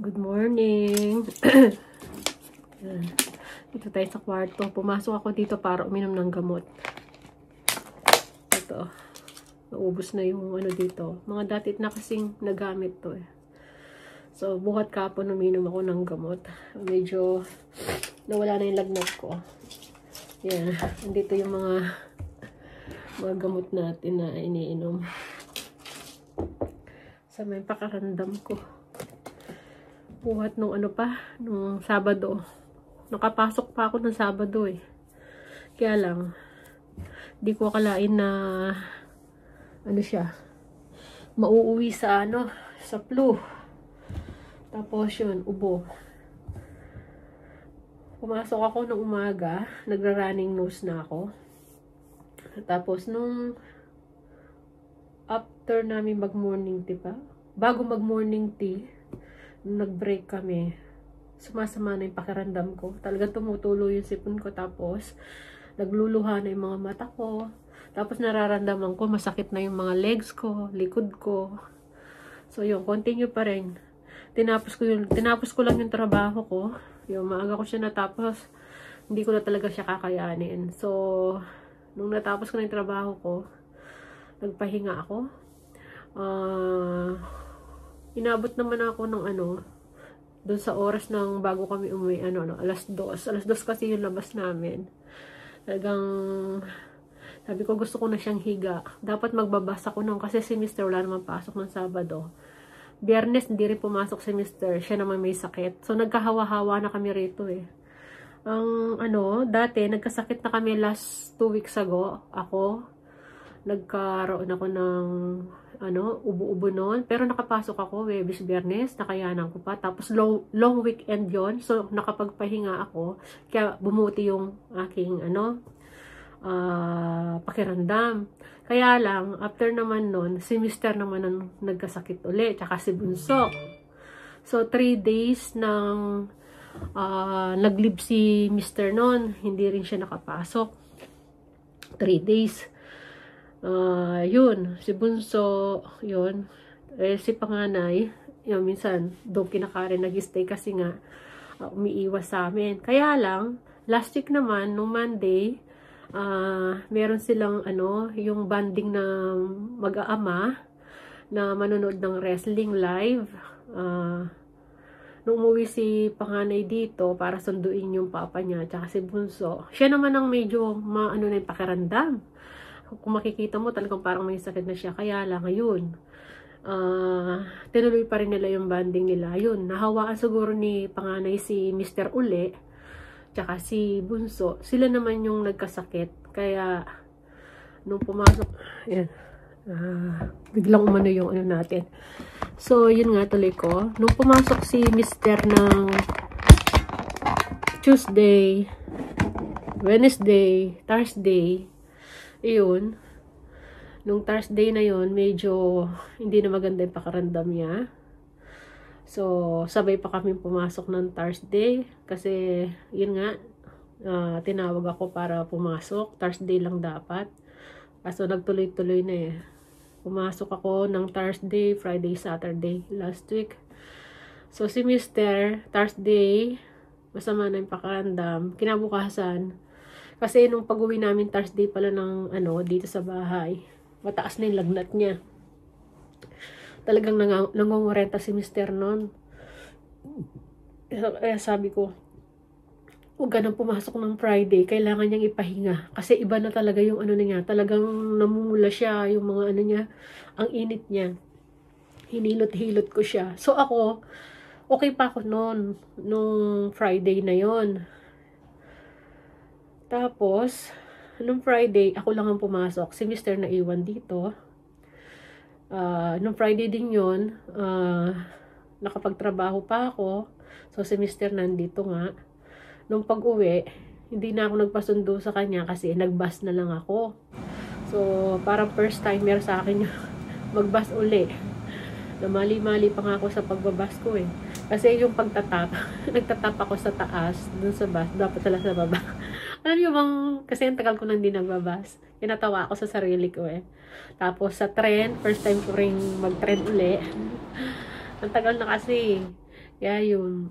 Good morning. Dito tayo sa kwarto. Pumasok ako dito para uminom ng gamot. Ito. Naubos na yung ano dito. Mga dati na kasing nagamit to eh. So, buhat kapon uminom ako ng gamot. Medyo nawala na yung lagnat ko. Yan. Andito yung mga gamot natin na iniinom. Sa may pakarandam ko. Buhat nung ano pa, nung Sabado. Nakapasok pa ako ng Sabado eh. Kaya lang, di ko akalain na ano siya, mauuwi sa ano, sa flu. Tapos yun, ubo. Pumasok ako ng umaga, nagra-running nose na ako. Tapos nung after namin mag-morning tea pa, bago mag-morning tea, nag-break kami, sumasama na yung pakiramdam ko. Talagang tumutulo yung sipon ko. Tapos, nagluluha na yung mga mata ko. Tapos, nararamdaman ko, masakit na yung mga legs ko, likod ko. So, yun, continue pa rin. Tinapos ko lang yung trabaho ko. Yung maaga ko siya natapos, hindi ko na talaga siya kakayanin. So, nung natapos ko na yung trabaho ko, nagpahinga ako. Inabot naman ako ng ano, doon sa oras ng bago kami umuwi, alas 2. Alas 2 kasi yung labas namin. Talagang, sabi ko gusto ko na siyang higa. Dapat magbabasa ko nung, kasi si Mr. wala naman pasok ng Sabado. Biyernes, hindi rin pumasok si Mr. Siya naman may sakit. So, nagkahawa-hawa na kami rito eh. Dati, nagkasakit na kami last 2 weeks ago. Ako, nagkaroon ako ng ubo-ubo noon. Pero nakapasok ako, Webes, Biyernes, nakayanan ko pa. Tapos long weekend yon. So, nakapagpahinga ako. Kaya bumuti yung aking, pakiramdam. Kaya lang, after naman nun, si Mr. naman ang nagkasakit ulit. Tsaka si Bunso. So, 3 days nang nag-leave si Mr. nun. Hindi rin siya nakapasok. 3 days. Yun, si Bunso, yun, si panganay, yun, minsan, doon kinakarin nag-stay kasi nga, umiiwas sa amin. Kaya lang, last week naman, nung Monday, meron silang, yung banding na mag-aama, na manonood ng wrestling live. Nung umuwi si panganay dito, para sunduin yung papa niya, tsaka si Bunso, siya naman ang medyo, na yung pakiramdam. Kung makikita mo, talagang parang may sakit na siya. Kaya lang, ngayon, tinuloy pa rin nila yung banding nila. Yun, nahawaan siguro ni panganay si Mr. Uli, tsaka si Bunso. Sila naman yung nagkasakit. Kaya, nung pumasok, yan, biglang umano yung natin. So, yun nga tuloy ko. Nung pumasok si Mr. ng Tuesday, Wednesday, Thursday, iyon, nung Thursday na yon, medyo hindi na maganda yung pakiramdam niya. So, sabay pa kami pumasok ng Thursday. Kasi, yun nga, tinawag ako para pumasok. Thursday lang dapat. Kaso, nagtuloy-tuloy na eh. Pumasok ako ng Thursday, Friday, Saturday, last week. So, si Mr. Thursday, masama na yung pakiramdam. Kinabukasan, kasi nung pag-uwi namin Thursday pala ng dito sa bahay, mataas na yung lagnat niya. Talagang nangongorenta si Mr. noon. Kaya sabi ko, huwag ka nang pumasok ng Friday, kailangan niyang ipahinga. Kasi iba na talaga yung niya, talagang namumula siya, yung mga niya, ang init niya. Hinilot-hilot ko siya. So ako, okay pa ako noon, nung Friday na yon. Tapos, nung Friday, ako lang ang pumasok. Si Mr. naiwan dito. Nung Friday din yun, nakapagtrabaho pa ako. So, si Mr. nandito nga. Nung pag-uwi, hindi na ako nagpasundo sa kanya kasi nag-bus na lang ako. So, parang first timer sa akin yung mag-bus uli. Namali-mali pa nga ako sa pagbabas ko eh. Kasi yung pagtatap, nagtatap ako sa taas, dun sa bus, dapat pala sa baba. Alam niyo bang, kasi ang tagal ko nang di nagbabas. Kinatawa ako sa sarili ko eh. Tapos sa tren, first time ko ring mag-tren uli. Ang tagal na kasi. Kaya yun,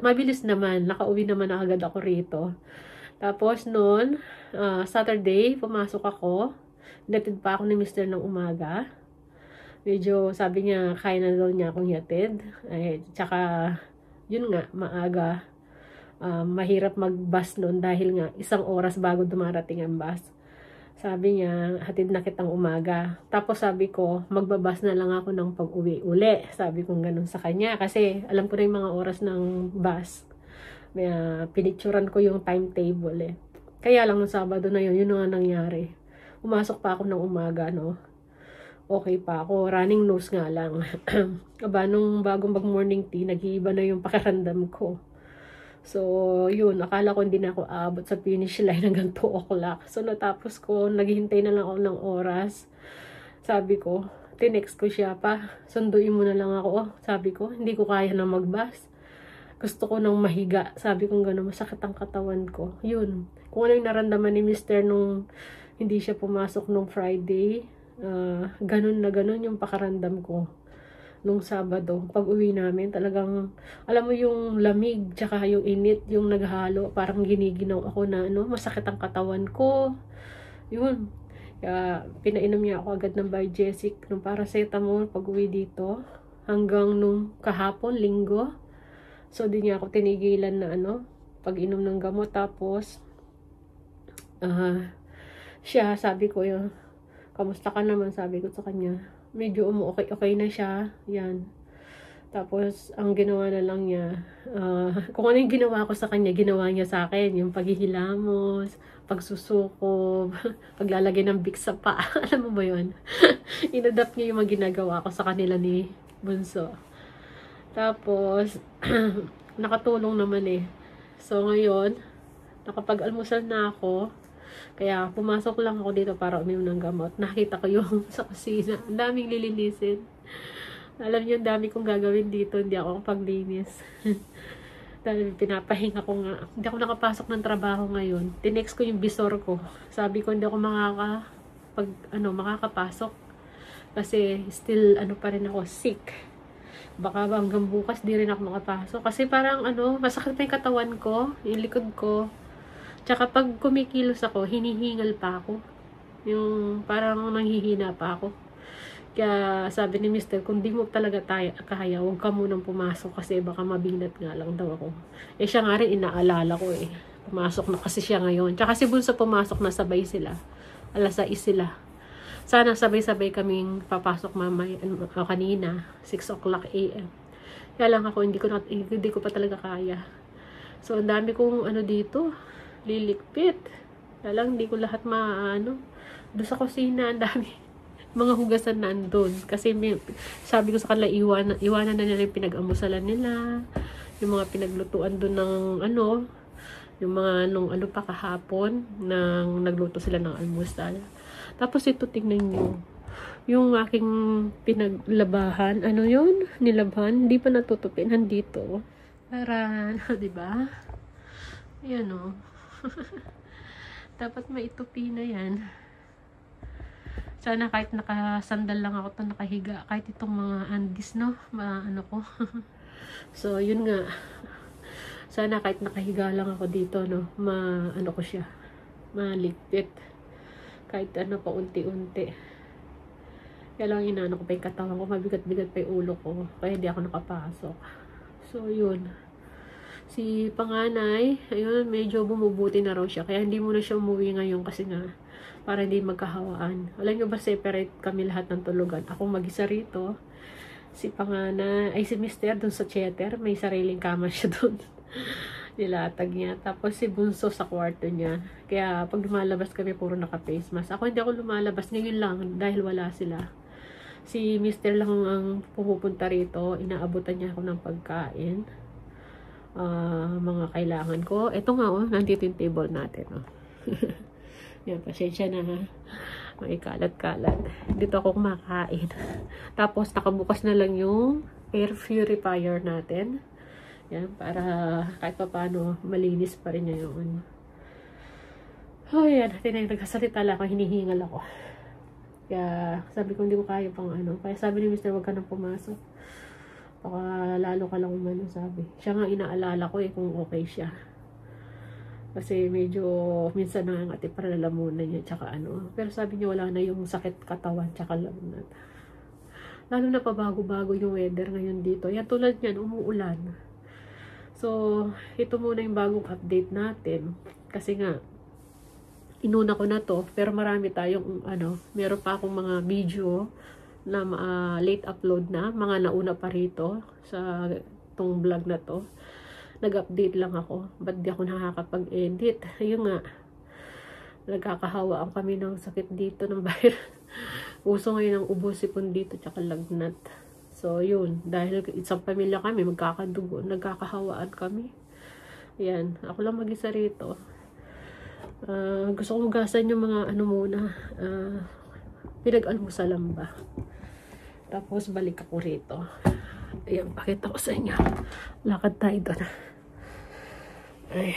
mabilis naman. Nakauwi naman agad ako rito. Tapos noon, Saturday, pumasok ako. Natid pa ako ni Mr. ng umaga. Medyo sabi niya, kaya na daw niya akong yatid. Ay, tsaka, yun nga, maaga. Mahirap mag-bus noon dahil nga 1 oras bago dumarating ang bus. Sabi niya, hatid na kitang umaga. Tapos sabi ko, magbabas na lang ako ng pag-uwi uli. Sabi ko ganun sa kanya. Kasi alam ko na yung mga oras ng bus. Pinicturan ko yung timetable eh. Kaya lang nung Sabado na yun nga nangyari. Umasok pa ako ng umaga, no? Okay pa ako. Running nose nga lang. Aba, nung bagong mag-morning tea, nag-iiba na yung pakiramdam ko. So, yun, akala ko hindi na ako aabot sa finish line hanggang 2 o'clock. So, natapos ko, naghihintay na lang ako ng oras. Sabi ko, tinext ko siya pa, sunduin mo na lang ako. Sabi ko, hindi ko kaya na mag-bus. Gusto ko nang mahiga. Sabi ko gano'n, masakit ang katawan ko. Yun, kung ano yung naramdaman ni Mr. nung hindi siya pumasok nung Friday, ganun na ganun yung pakiramdam ko. Nung Sabado, pag uwi namin, talagang, alam mo yung lamig, tsaka yung init, yung naghalo, parang giniginaw ako na, masakit ang katawan ko. Yun. Kaya, pinainom niya ako agad ng Biogesic, nung paracetamol, pag uwi dito, hanggang nung kahapon, linggo. So, di niya ako tinigilan na, pag inom ng gamot, tapos, siya, sabi ko, kamusta ka naman, sabi ko sa kanya. Medyo okay na siya. Yan. Tapos, ang ginawa na lang niya, kung ano yung ginawa ko sa kanya, ginawa niya sa akin. Yung paghihilamos, pagsusukob, paglalagay ng Vicks sa paa. Alam mo ba yun? Inadapt niya yung mga ginagawa ko sa kanila ni Bunso. Tapos, nakatulong naman eh. So, ngayon, nakapag-almusal na ako. Kaya, pumasok lang ako dito para uminom ng gamot. Nakita ko yung sa kusina. Ang daming lilinisin. Alam niyo, ang dami kong gagawin dito. Hindi ako paglinis. Dahil pinapahinga ko nga. Hindi ako nakapasok ng trabaho ngayon. Tinext ko yung bisor ko. Sabi ko, hindi ako makakapasok. Kasi, still, pa rin ako, sick. Baka hanggang bukas, di rin ako makapasok. Kasi parang, masakit na yung katawan ko, yung likod ko. Tsaka pag kumikilos ako, hinihingal pa ako. Yung parang nanghihina pa ako. Kaya sabi ni Mr., kung di mo talaga kaya, huwag ka munang pumasok kasi baka mabinat nga lang daw ako. Eh siya nga rin inaalala ko eh. Pumasok na kasi siya ngayon. Tsaka si Bunso pumasok na sabay sila. 6:00 sila. Sana sabay-sabay kaming papasok kanina. 6 o'clock a.m. Kaya lang ako, hindi ko pa talaga kaya. So, ang dami kong dito. Lilikpit. Lang hindi ko lahat doon sa kusina, ang dami mga hugasan na andun. Kasi sabi ko sa kanila, iwanan na nila yung pinag-amusalan nila, yung mga pinaglutuan doon ng yung mga nung pa kahapon, nang nagluto sila ng almusal. Tapos ito, tingnan nyo. Yung aking pinaglabahan, yun? Nilabhan, hindi pa natutupi, nandito. Paran, diba? Ayan o. Dapat maitupi na yan. Sana kahit nakasandal lang ako nakahiga. Kahit itong mga andis, no? Ko. So, yun nga. Sana kahit nakahiga lang ako dito, no? Ko siya. Maligpit. Kahit pa unti-unti. Kaya lang ko pa yung katawan ko. Mabigat-bigat pa yung ulo ko. Kaya hindi ako nakapasok. So, yun. Si panganay, ayun, medyo bumubuti na raw siya. Kaya hindi muna siya umuwi ngayon kasi nga, para hindi magkahawaan. Alam nyo ba, separate kami lahat ng tulugan. Ako mag-isa rito. Si panganay, si Mr. dun sa theater, may sariling kama siya dun. Nilatag niya. Tapos si Bunso sa kwarto niya. Kaya pag lumalabas kami, puro naka-face mask. Ako hindi ako lumalabas. Ngayon lang, dahil wala sila. Si Mr. lang ang pumupunta rito. Inaabutan niya ako ng pagkain. Mga kailangan ko. Ito nga, nandito yung table natin. Yan, pasensya na ha. May kalat-kalat. Dito ako kumakain. Tapos, nakabukas na lang yung air purifier natin. Yan, para kahit pa paano, malinis pa rin niya yung yan, nagkasalita lang ako, hinihingal ako. Kaya, sabi ko, hindi ko kaya pang Kaya sabi ni Mr. wag ka nang pumasok. Baka lalo ka lang umano, sabi. Siya nga inaalala ko kung okay siya. Kasi medyo, minsan nangangati para lalamunan niya, tsaka ano. Pero sabi niya wala na yung sakit katawan, tsaka lamunan. Lalo na pabago-bago yung weather ngayon dito. Yan, tulad yan, umuulan. So, ito muna yung bagong update natin. Kasi nga, inuna ko na to, pero marami tayong, meron pa akong mga video na late upload na, mga nauna pa rito sa tong vlog na to. Nag-update lang ako, ba't di ako nakakapag-edit? Ayun nga, nagkakahawaan kami ng sakit dito ng virus. Uso ngayon ang ubo, sipon dito, tsaka lagnat. So yun, dahil isang pamilya kami, magkakadugo, nagkakahawaan kami. Ayan, ako lang mag-isa rito. Gusto kong hugasan yung mga muna, pinag-almusalan ba. Tapos balik ako rito. Ayan, pakita ko sa inyo. Lakad tayo doon. Ay.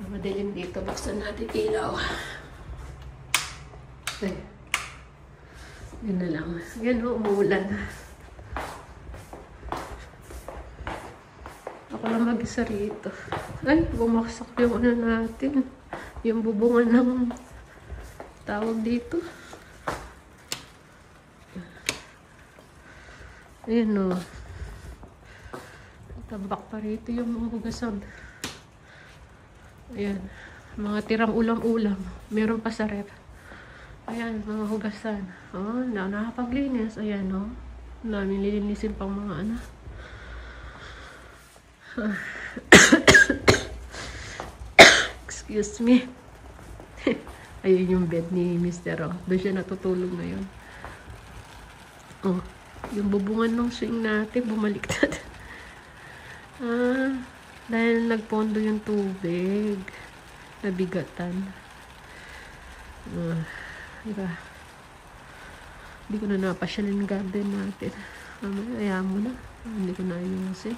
Madilim dito. Buksan natin ilaw. Ay. Yun na lang. Yan o, umuulan. Ako lang mag-isa rito. Ay, bumaksak yung natin. Yung bubungan ng tawag dito. Ayan o. Tabak pa rito yung mga hugasan. Ayan. Mga tirang ulam-ulam. Meron pa sa ref. Ayan, mga hugasan. Oh, nakapaglinis. Ayan o. Namin lilinisin pang mga Excuse me. Ayun yung bed ni Mr. O. Doon siya natutulog ngayon. Oh. Yung bubungan ng swing natin, bumaliktad. Dahil nagpondo yung tubig. Nabigatan. Diba? Hindi ko na napasyan yung garden natin. Mamaya mo na. Hindi ko na ayusin.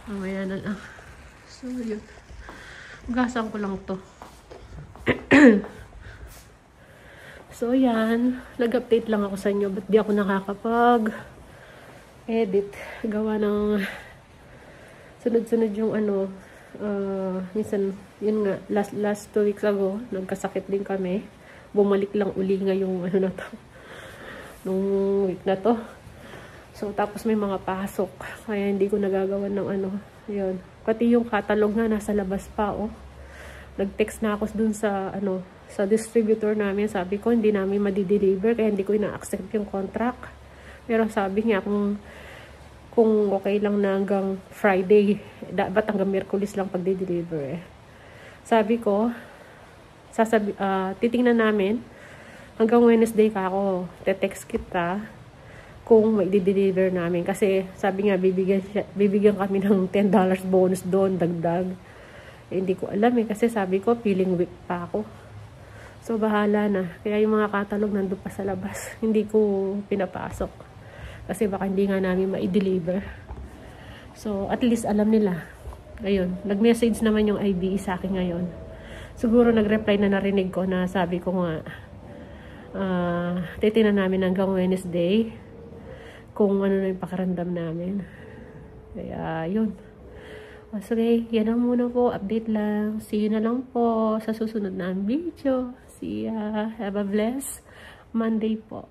Mamaya na lang. So, yun. Ugasan ko lang to. So, yan. Nag-update lang ako sa inyo. Ba't di ako nakakapag-edit? Gawa ng sunod-sunod yung minsan, yun nga, last 2 weeks ago, nagkasakit din kami. Bumalik lang uli nga yung na to. Nung week na to. So, tapos may mga pasok. Kaya hindi ko nagagawa ng yun. Pati yung catalog na nasa labas pa, oh. Nag-text na ako dun sa, sa distributor namin. Sabi ko, hindi namin madi-deliver kaya hindi ko ina-accept yung contract. Pero sabi niya, kung okay lang na hanggang Friday, dapat hanggang Miyerkules lang pag-deliver eh. Sabi ko, titingnan namin, hanggang Wednesday ka ako, te-text kita kung may di-deliver namin. Kasi sabi nga, bibigyan kami ng $10 bonus doon, dagdag. Eh, hindi ko alam eh, kasi sabi ko, feeling weak pa ako. So, bahala na. Kaya yung mga catalog nandun pa sa labas. Hindi ko pinapasok. Kasi baka hindi nga namin ma-deliver. So, at least alam nila. Ayun. Nag-message naman yung IBE sa akin ngayon. Siguro nag-reply na narinig ko na sabi ko nga, titingnan namin hanggang Wednesday kung ano na yung pakiramdam namin. Kaya, yun. Okay, yan lang muna po. Update lang. See you na lang po sa susunod na video. See ya. Have a blessed Monday po.